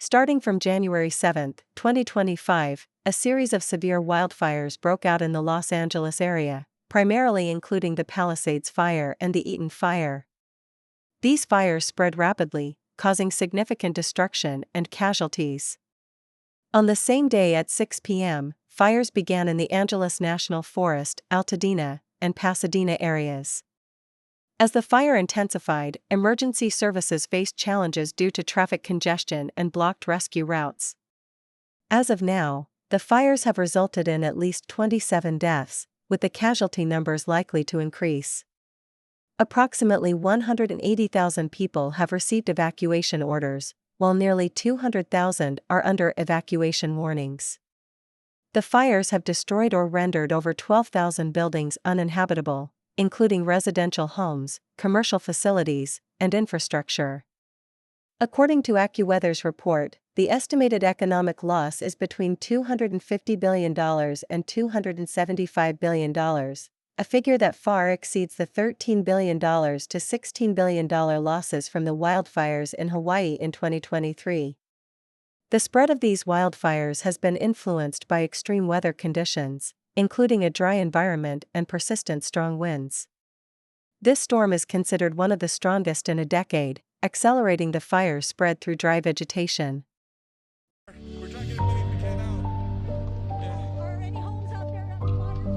Starting from January 7, 2025, a series of severe wildfires broke out in the Los Angeles area, primarily including the Palisades Fire and the Eaton Fire. These fires spread rapidly, causing significant destruction and casualties. On the same day at 6 p.m., fires began in the Angeles National Forest, Altadena, and Pasadena areas. As the fire intensified, emergency services faced challenges due to traffic congestion and blocked rescue routes. As of now, the fires have resulted in at least 27 deaths, with the casualty numbers likely to increase. Approximately 180,000 people have received evacuation orders, while nearly 200,000 are under evacuation warnings. The fires have destroyed or rendered over 12,000 buildings uninhabitable, including residential homes, commercial facilities, and infrastructure. According to AccuWeather's report, the estimated economic loss is between $250 billion and $275 billion, a figure that far exceeds the $13 billion to $16 billion losses from the wildfires in Hawaii in 2023. The spread of these wildfires has been influenced by extreme weather conditions, including a dry environment and persistent strong winds. This storm is considered one of the strongest in a decade, accelerating the fire spread through dry vegetation. We're trying to get as many as we can out. Yeah. Are any homes out there on fire?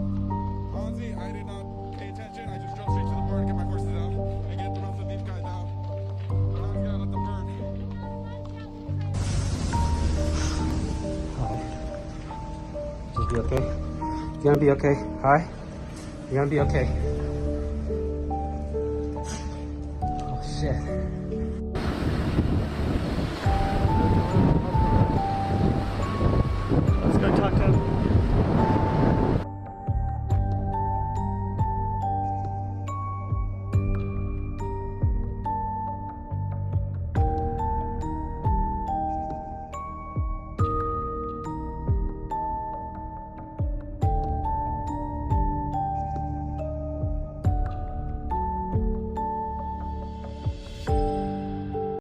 Honestly, I did not pay attention. I just drove straight to the bar to get my horses out and get the rest of these guys out. But now we gotta let them burn. Hi. Just be okay? You're gonna be okay? Hi? You're gonna be okay? Oh shit.